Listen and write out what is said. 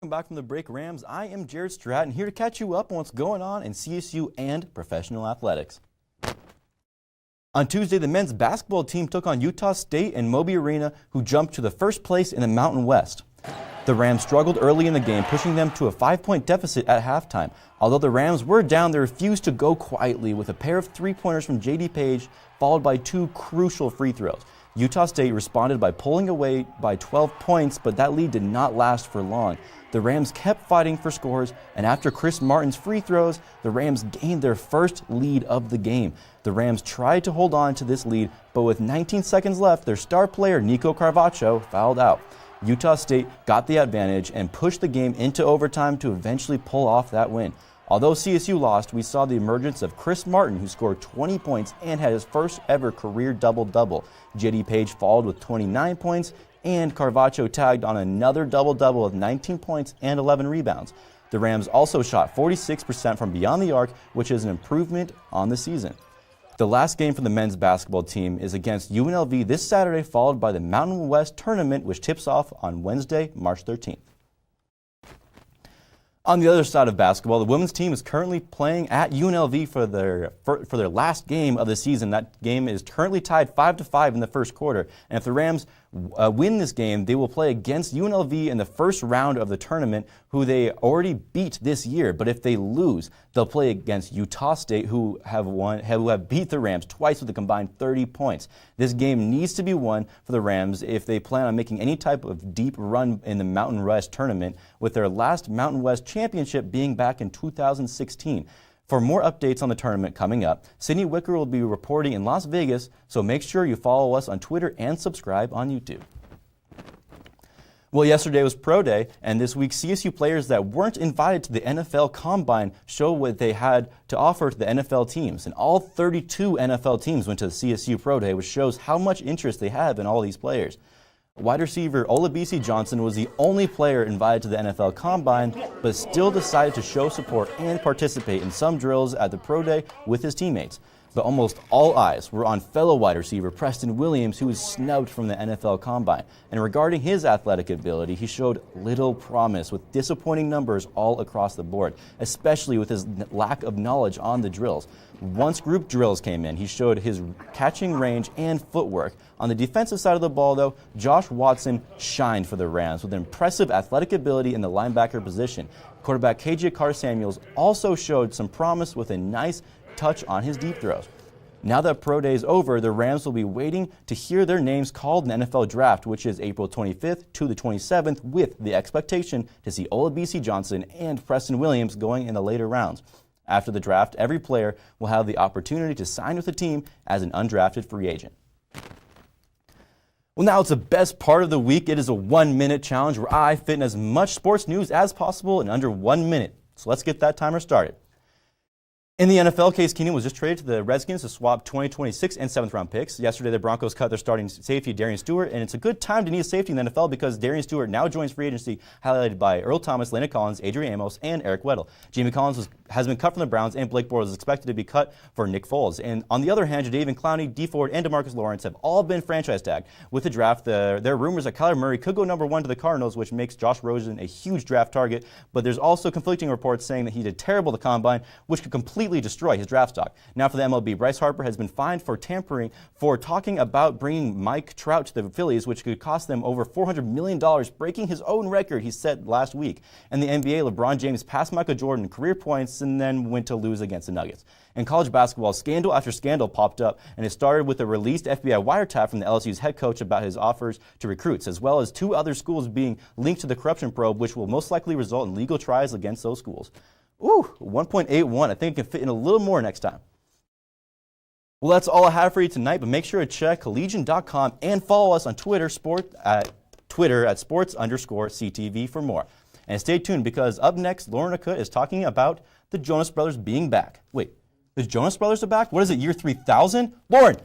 Welcome back from the break, Rams. I am Jared Stratton, here to catch you up on what's going on in CSU and professional athletics. On Tuesday, the men's basketball team took on Utah State and Moby Arena, who jumped to the first place in the Mountain West. The Rams struggled early in the game, pushing them to a 5-point deficit at halftime. Although the Rams were down, they refused to go quietly with a pair of three-pointers from J.D. Page, followed by two crucial free throws. Utah State responded by pulling away by 12 points, but that lead did not last for long. The Rams kept fighting for scores, and after Chris Martin's free throws, the Rams gained their first lead of the game. The Rams tried to hold on to this lead, but with 19 seconds left, their star player Nico Carvacho fouled out. Utah State got the advantage and pushed the game into overtime to eventually pull off that win. Although CSU lost, we saw the emergence of Chris Martin, who scored 20 points and had his first ever career double-double. J.D. Page followed with 29 points, and Carvacho tagged on another double-double with 19 points and 11 rebounds. The Rams also shot 46% from beyond the arc, which is an improvement on the season. The last game for the men's basketball team is against UNLV this Saturday, followed by the Mountain West Tournament, which tips off on Wednesday, March 13th. On the other side of basketball, the women's team is currently playing at UNLV for their last game of the season. That game is currently tied 5-5 in the first quarter. And if the Rams win this game, they will play against UNLV in the first round of the tournament, who they already beat this year. But if they lose, they'll play against Utah State, who have beat the Rams twice with a combined 30 points. This game needs to be won for the Rams if they plan on making any type of deep run in the Mountain West tournament, with their last Mountain West championship being back in 2016. For more updates on the tournament coming up, Sydney Wicker will be reporting in Las Vegas, so make sure you follow us on Twitter and subscribe on YouTube. Well, yesterday was Pro Day, and this week CSU players that weren't invited to the NFL Combine show what they had to offer to the NFL teams. And all 32 NFL teams went to the CSU Pro Day, which shows how much interest they have in all these players. Wide receiver Olabisi Johnson was the only player invited to the NFL Combine, but still decided to show support and participate in some drills at the Pro Day with his teammates. But almost all eyes were on fellow wide receiver Preston Williams, who was snubbed from the NFL Combine. And regarding his athletic ability, he showed little promise, with disappointing numbers all across the board, especially with his lack of knowledge on the drills. Once group drills came in, he showed his catching range and footwork. On the defensive side of the ball, though, Josh Watson shined for the Rams with impressive athletic ability in the linebacker position. Quarterback KJ Carter-Samuels also showed some promise with a nice touch on his deep throws. Now that Pro Day is over, the Rams will be waiting to hear their names called in the NFL Draft, which is April 25th to the 27th, with the expectation to see Olabisi Johnson and Preston Williams going in the later rounds. After the draft, every player will have the opportunity to sign with the team as an undrafted free agent. Well, now it's the best part of the week. It is a 1-minute challenge where I fit in as much sports news as possible in under 1 minute. So let's get that timer started. In the NFL, Case Keenum was just traded to the Redskins to swap 2026 and 7th-round picks. Yesterday, the Broncos cut their starting safety, Darian Stewart, and it's a good time to need a safety in the NFL because Darian Stewart now joins free agency, highlighted by Earl Thomas, Landon Collins, Adrian Amos, and Eric Weddle. Jamie Collins has been cut from the Browns, and Blake Bortles is expected to be cut for Nick Foles. And on the other hand, Jadeveon Clowney, Dee Ford, and DeMarcus Lawrence have all been franchise tagged. With the draft, there are rumors that Kyler Murray could go number 1 to the Cardinals, which makes Josh Rosen a huge draft target. But there's also conflicting reports saying that he did terrible at the Combine, which could completely destroy his draft stock. Now for the MLB, Bryce Harper has been fined for tampering for talking about bringing Mike Trout to the Phillies, which could cost them over $400 million, breaking his own record he set last week. And the NBA, LeBron James passed Michael Jordan in career points and then went to lose against the Nuggets. In college basketball, scandal after scandal popped up, and it started with a released FBI wiretap from the LSU's head coach about his offers to recruits, as well as 2 other schools being linked to the corruption probe, which will most likely result in legal trials against those schools. Ooh, 1.81. I think it can fit in a little more next time. Well, that's all I have for you tonight, but make sure to check collegian.com and follow us on Twitter at sports_CTV for more. And stay tuned, because up next, Lauren Akut is talking about the Jonas Brothers being back. Wait, the Jonas Brothers are back? What is it, year 3000? Lauren,